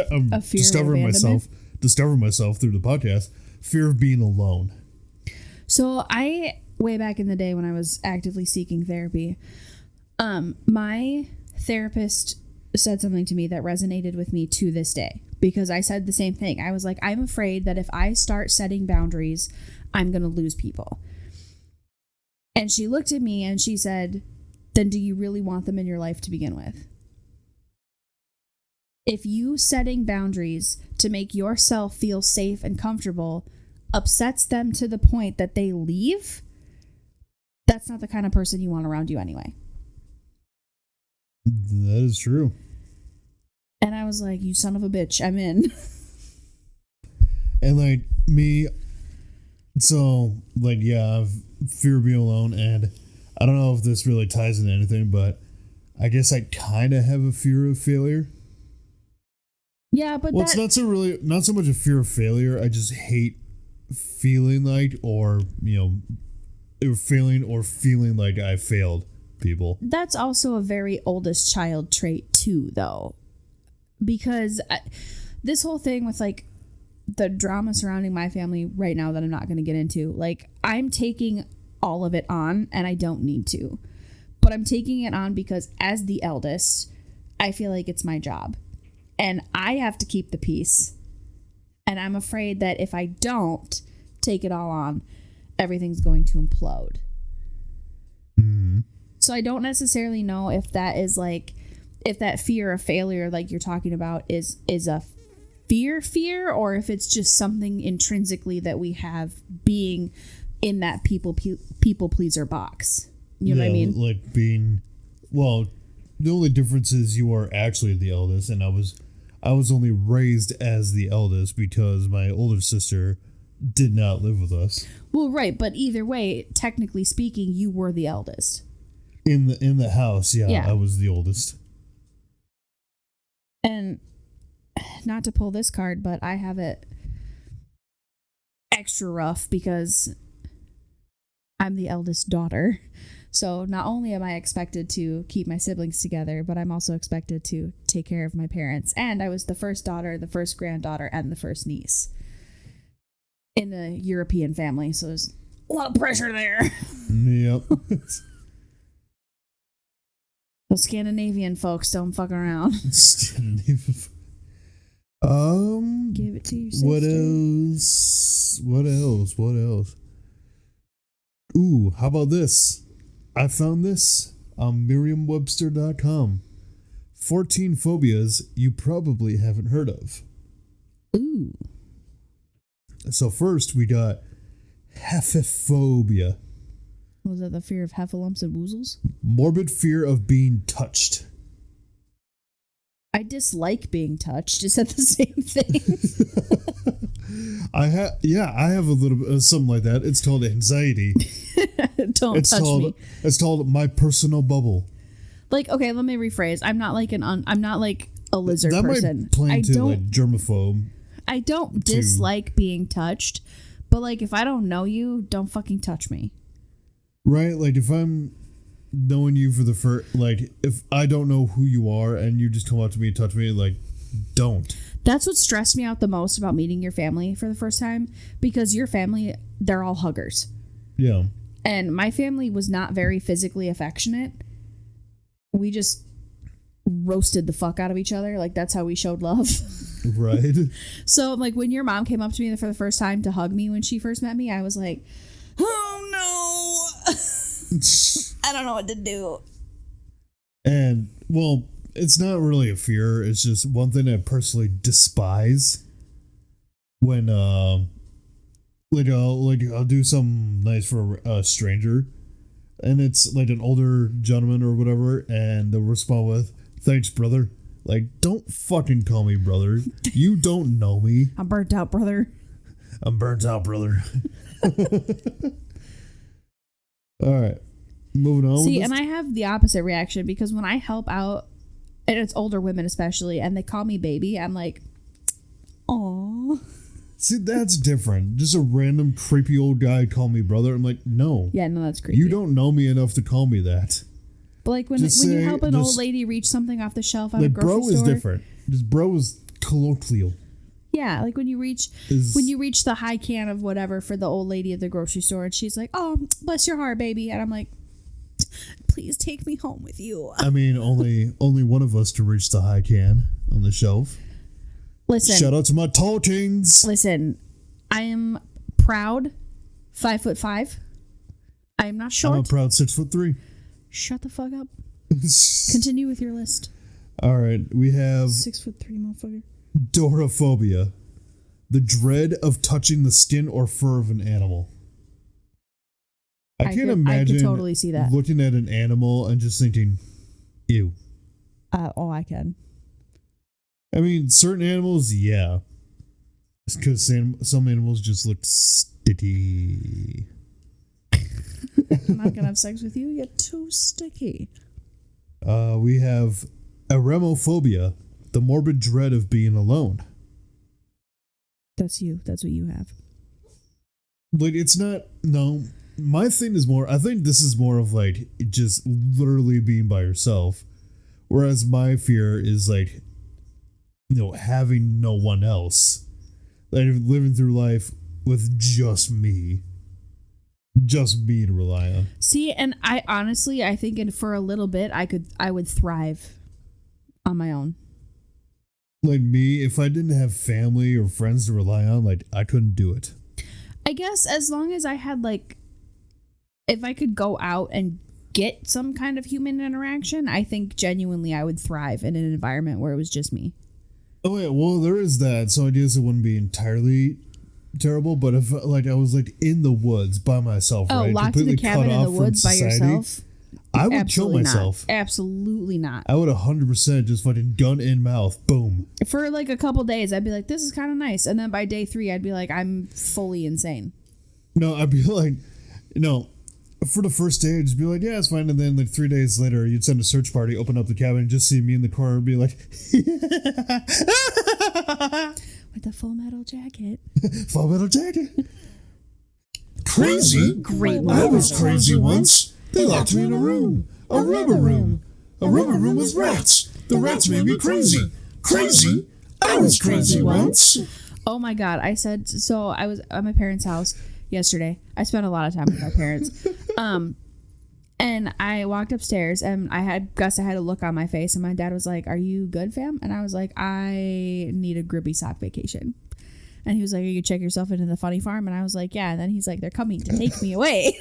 I'm A fear of discovering abandonment? myself through the podcast. Fear of being alone. So way back in the day when I was actively seeking therapy, my therapist said something to me that resonated with me to this day, because I said the same thing. I was like, I'm afraid that if I start setting boundaries, I'm going to lose people. And she looked at me and she said, then do you really want them in your life to begin with? If you setting boundaries to make yourself feel safe and comfortable upsets them to the point that they leave, that's not the kind of person you want around you anyway. That is true. And I was like, you son of a bitch, I'm in. And like me, so like, yeah, I have fear of being alone, and I don't know if this really ties into anything, but I guess I kind of have a fear of failure. Yeah, but It's not so much a fear of failure. I just hate feeling like, or feeling like I failed people. that's also a very oldest child trait too, though, because this whole thing with like the drama surrounding my family right now that I'm not going to get into, like, I'm taking all of it on, and I don't need to, but I'm taking it on because as the eldest, I feel like it's my job, and I have to keep the peace, and I'm afraid that if I don't take it all on, everything's going to implode. Mm-hmm. So I don't necessarily know if that is like, if that fear of failure, like you're talking about, is a fear, or if it's just something intrinsically that we have being in that people pleaser box. You know what I mean? Like being, well, the only difference is you are actually the eldest, and I was only raised as the eldest because my older sister did not live with us. Well, right, but either way, technically speaking, you were the eldest. In the house, yeah. Yeah. I was the oldest. And not to pull this card, but I have it extra rough because I'm the eldest daughter. So not only am I expected to keep my siblings together, but I'm also expected to take care of my parents. And I was the first daughter, the first granddaughter, and the first niece in a European family. So there's a lot of pressure there. Yep. Those Scandinavian folks don't fuck around. Give it to your sister. What else? Ooh, how about this? I found this on Merriam-Webster.com. 14 phobias you probably haven't heard of. Ooh. So first we got hephaphobia. Was that the fear of heffalumps and woozles? Morbid fear of being touched. I dislike being touched. Is that the same thing? I have a little bit of something like that. It's called anxiety. Don't touch me. It's called my personal bubble. Like, okay, let me rephrase. I'm not like I'm not like a lizard that person. might play into like germaphobe. I don't dislike being touched, but like if I don't know you, don't fucking touch me. Right? Like if I'm knowing you for the first, like if I don't know who you are and you just come up to me and touch me, like don't. That's what stressed me out the most about meeting your family for the first time, because your family, they're all huggers. Yeah. And my family was not very physically affectionate. We just roasted the fuck out of each other. Like that's how we showed love. Right. So like when your mom came up to me for the first time to hug me when she first met me, I was like, oh no. I don't know what to do. And well, it's not really a fear. It's just one thing I personally despise. When I'll do something nice for a stranger, and it's like an older gentleman or whatever, and they'll respond with, "Thanks, brother." Like, don't fucking call me brother. You don't know me. I'm burnt out, brother. I'm burnt out, brother. All right. Moving on. See, and I have the opposite reaction because when I help out, and it's older women especially, and they call me baby, I'm like, "Aw." See, that's different. Just a random creepy old guy call me brother. I'm like, no. Yeah, no, that's creepy. You don't know me enough to call me that. But like when you help an old lady reach something off the shelf at a grocery store. Bro is different. Just bro is colloquial. Yeah, like when you reach the high can of whatever for the old lady at the grocery store, and she's like, "Oh, bless your heart, baby," and I'm like, "Please take me home with you." I mean, only one of us to reach the high can on the shelf. Listen. Shout out to my tall kings. Listen, I am proud 5'5". I am not short. I'm a proud 6'3". Shut the fuck up. Continue with your list. All right, we have 6'3", motherfucker. Dorophobia, the dread of touching the skin or fur of an animal. I can't imagine I can totally see that. Looking at an animal and just thinking, ew. Oh, I can. I mean, certain animals, yeah. Because some animals just look sticky. I'm not gonna have sex with you. You're too sticky. We have eremophobia, the morbid dread of being alone. That's you. That's what you have. Like, it's not... No, my thing is more... I think this is more of, like, just literally being by yourself. Whereas my fear is, like... having no one else. Like living through life with just me. Just me to rely on. See, and I honestly, I think for a little bit, I would thrive on my own. Like me, if I didn't have family or friends to rely on, like I couldn't do it. I guess as long as I had if I could go out and get some kind of human interaction, I think genuinely I would thrive in an environment where it was just me. Oh yeah, well there is that. So I guess it wouldn't be entirely terrible, but if I was in the woods by myself, right, locked in the cabin in the woods by yourself, I would kill myself. Absolutely not. I would 100% just fucking gun in mouth, boom. For a couple days, I'd be like, this is kind of nice, and then by day 3, I'd be like, I'm fully insane. No, I'd be like, for the first day, I'd just be like, yeah, it's fine. And then 3 days later, you'd send a search party, open up the cabin, and just see me in the corner and be like, with the Full Metal Jacket. Full Metal Jacket. Crazy? Great I was crazy once. They locked me in a room. A rubber room. A rubber room with rats. The rats made me crazy. Crazy? I was crazy once. Oh my God. I was at my parents' house yesterday. I spent a lot of time with my parents. And I walked upstairs and I had a look on my face and my dad was like, "Are you good, fam?" And I was like, "I need a grippy sock vacation." And he was like, "You check yourself into the funny farm?" And I was like, "Yeah." And then he's like, "They're coming to take me away."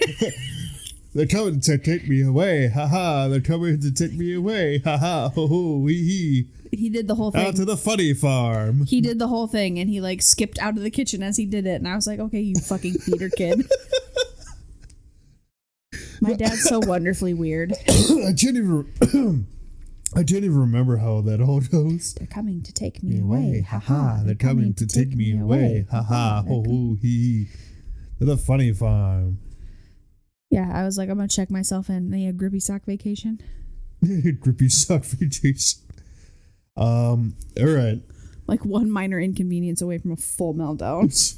They're coming to take me away. Haha. They're coming to take me away. Haha. Ho ho. Wee hee. He did the whole thing. Out to the funny farm. He did the whole thing and he skipped out of the kitchen as he did it. And I was like, "Okay, you fucking theater kid." My dad's so wonderfully weird. I can't even remember how that all goes. They're coming to take me away. Ha. They're coming to take me away. Ha ha. Ho ho. Hee. They're the funny farm. Yeah, I was like, I'm gonna check myself in a grippy sock vacation. Grippy sock vacation. All right. One minor inconvenience away from a full meltdown.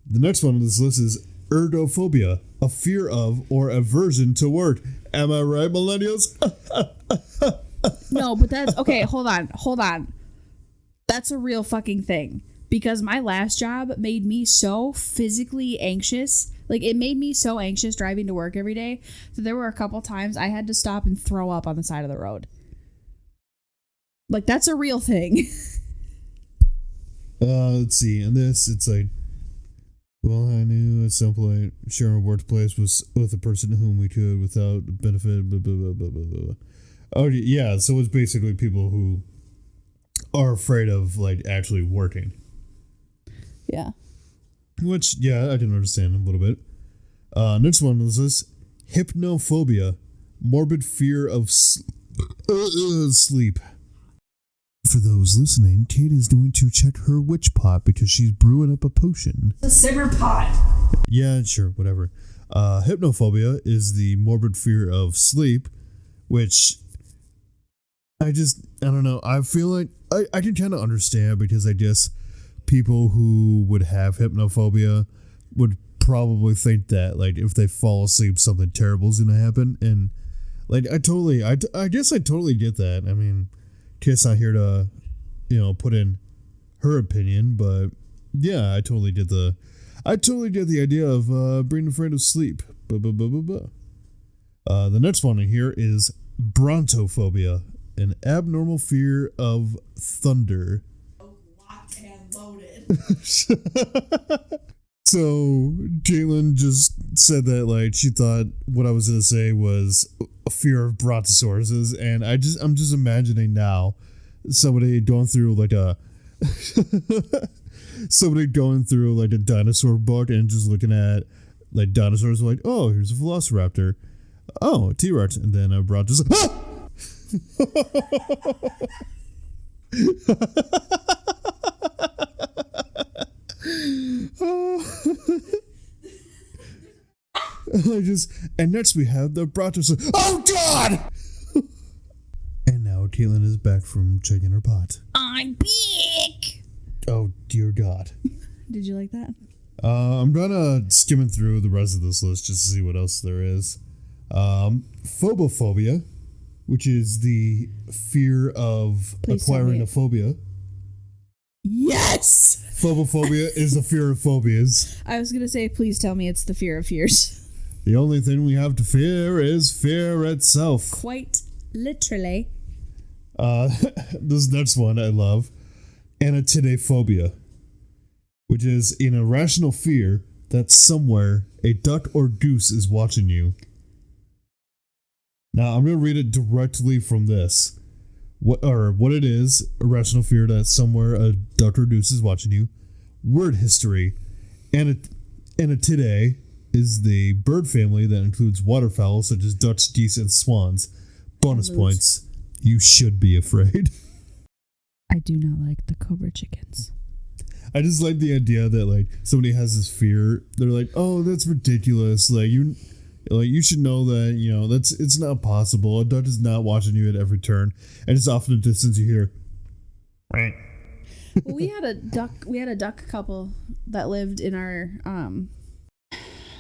The next one on this list is ergophobia, a fear of or aversion to work. Am I right, millennials? No, but that's okay. Hold on. That's a real fucking thing. Because my last job made me so physically anxious. It made me so anxious driving to work every day that there were a couple times I had to stop and throw up on the side of the road. That's a real thing. Let's see. In this, it's well, I knew at some point sharing a workplace was with a person whom we could without benefit, blah, blah, blah, blah, blah, blah. Oh, yeah. So it's basically people who are afraid of, actually working. Yeah. Which, yeah, I can understand a little bit. Next one is this. Hypnophobia. Morbid fear of sleep. For those listening, Kate is going to check her witch pot because she's brewing up a potion. The simmer pot. Yeah, sure, whatever. Hypnophobia is the morbid fear of sleep, which I don't know. I feel like I can kind of understand, because I guess people who would have hypnophobia would probably think that, like, if they fall asleep, something terrible is going to happen. And, like, I guess I totally get that. I mean, Kit's not here to, put in her opinion, but yeah, I totally get the idea of being afraid of sleep. The next one in here is brontophobia, an abnormal fear of thunder. Locked and loaded. So Caitlin just said that, like, she thought what I was gonna say was a fear of brontosauruses, and I'm just imagining now somebody going through like a dinosaur book and just looking at like dinosaurs, like, oh, here's a velociraptor, oh, a T-Rex, and then a brontosaurus. Ah! And next we have the brontosaurus. Oh God! And now Caitlin is back from checking her pot. I'm big. Oh dear God! Did you like that? I'm gonna skimming through the rest of this list just to see what else there is. Phobophobia, which is the fear of acquiring a phobia. Yes! Phobophobia is the fear of phobias. I was going to say, please tell me it's the fear of fears. The only thing we have to fear is fear itself. Quite literally. This next one I love. Anatidaphobia, which is an irrational fear that somewhere a duck or goose is watching you. Now, I'm going to read it directly from this. What it is, irrational fear that somewhere a duck or goose is watching you. Word history. Anatidae is the bird family that includes waterfowl such as ducks, geese, and swans. Bonus points. You should be afraid. I do not like the cobra chickens. I just like the idea that, like, somebody has this fear. They're like, oh, that's ridiculous. Like, you should know that, it's not possible. A duck is not watching you at every turn. And it's off in the distance you hear. Well, we had a duck couple that lived in our,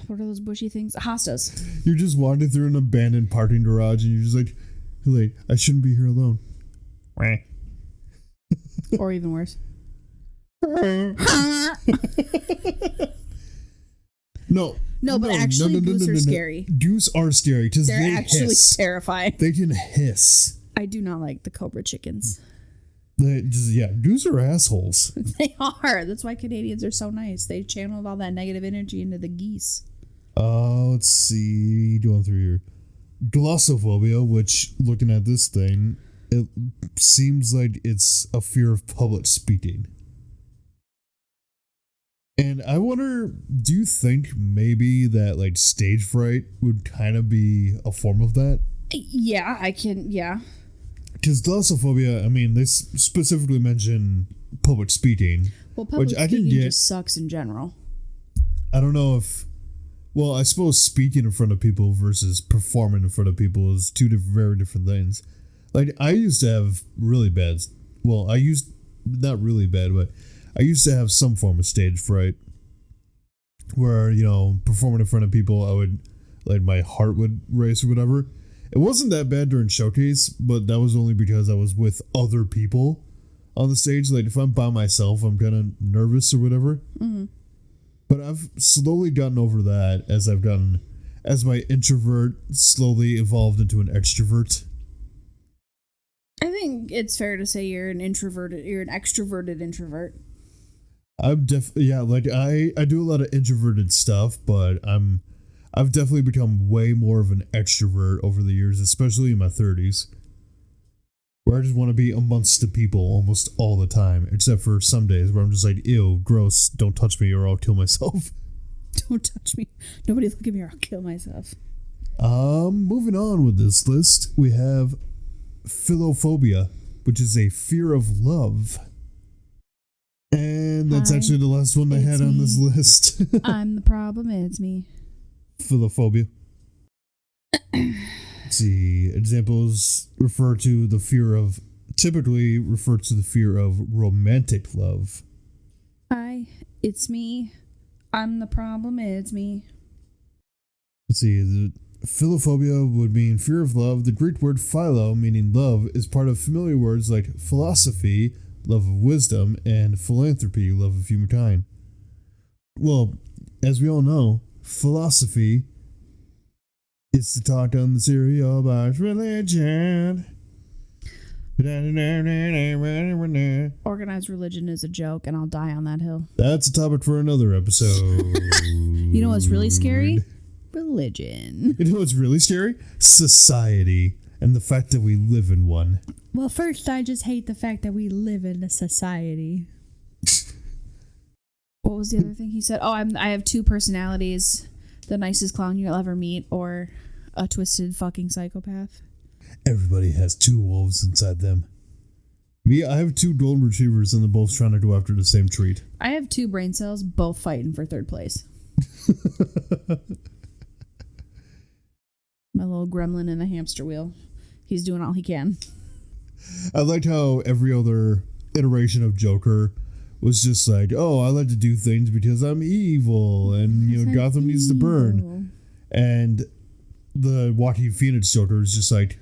what are those bushy things? Hostas. You're just wandering through an abandoned parking garage and you're just like, I shouldn't be here alone. Or even worse. No, but actually goose are scary. Goose are scary because they're actually hiss. terrifying. They can hiss. I do not like the cobra chickens. Goose are assholes. They are. That's why Canadians are so nice. They channeled all that negative energy into the geese. Let's see. Going through here. Glossophobia, which, looking at this thing, it seems like it's a fear of public speaking. And I wonder, do you think maybe that, like, stage fright would kind of be a form of that? Yeah, yeah. Because glossophobia, I mean, they specifically mention public speaking. Well, public speaking just sucks in general. I don't know if... Well, I suppose speaking in front of people versus performing in front of people is two very different things. Like, I used to have really bad... Well, not really bad, but I used to have some form of stage fright. Where, performing in front of people, I would... Like, my heart would race or whatever. It wasn't that bad during Showcase, but that was only because I was with other people on the stage. Like, if I'm by myself, I'm kind of nervous or whatever. Mm-hmm. But I've slowly gotten over that as my introvert slowly evolved into an extrovert. I think it's fair to say you're an extroverted introvert. I'm I do a lot of introverted stuff, but I've definitely become way more of an extrovert over the years, especially in my 30s. Where I just want to be amongst the people almost all the time, except for some days where I'm just like, ew, gross, don't touch me or I'll kill myself. Don't touch me. Nobody look at me or I'll kill myself. Moving on with this list, we have philophobia, which is a fear of love. And that's actually the last one I had on this list. I'm the problem, it's me. Philophobia. Let's see. Examples typically refer to the fear of romantic love. Hi, it's me. I'm the problem, it's me. Let's see. The philophobia would mean fear of love. The Greek word philo, meaning love, is part of familiar words like philosophy, love of wisdom, and philanthropy, love of humankind. Well, as we all know, philosophy is to talk on the serial about religion. Organized religion is a joke, and I'll die on that hill. That's a topic for another episode. You know what's really scary? Religion. You know what's really scary? Society. And the fact that we live in one. Well, first, I just hate the fact that we live in a society. What was the other thing he said? Oh, I have two personalities. The nicest clown you'll ever meet, or a twisted fucking psychopath. Everybody has two wolves inside them. Me, I have two golden retrievers and they're both trying to go after the same treat. I have two brain cells, both fighting for third place. My little gremlin in a hamster wheel. He's doing all he can. I liked how every other iteration of Joker was just like, oh, I like to do things because I'm evil and, you know, Gotham needs to burn. And the Joaquin Phoenix Joker is just like,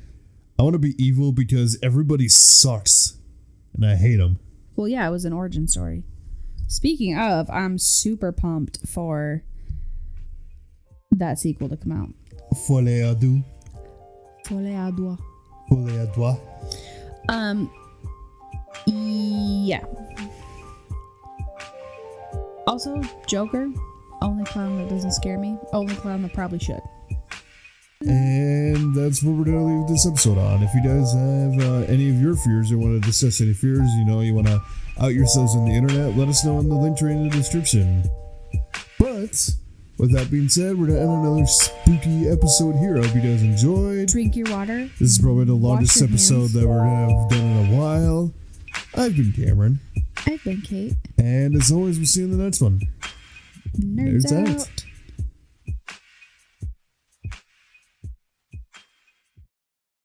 I want to be evil because everybody sucks and I hate them. Well, yeah, it was an origin story. Speaking of, I'm super pumped for that sequel to come out. Folie à deux. Folie à deux. Folie à deux. Yeah. Also, Joker, only clown that doesn't scare me. Only clown that probably should. And that's what we're going to leave this episode on. If you guys have any of your fears or want to discuss any fears, you know, you want to out yourselves on the internet, let us know in the link tree in the description. But with that being said, we're going to end another spooky episode here. I hope you guys enjoyed. Drink your water. This is probably the longest episode that we're going to have done in a while. I've been Cameron. I've been Kate. And as always, we'll see you in the next one. Nerds out.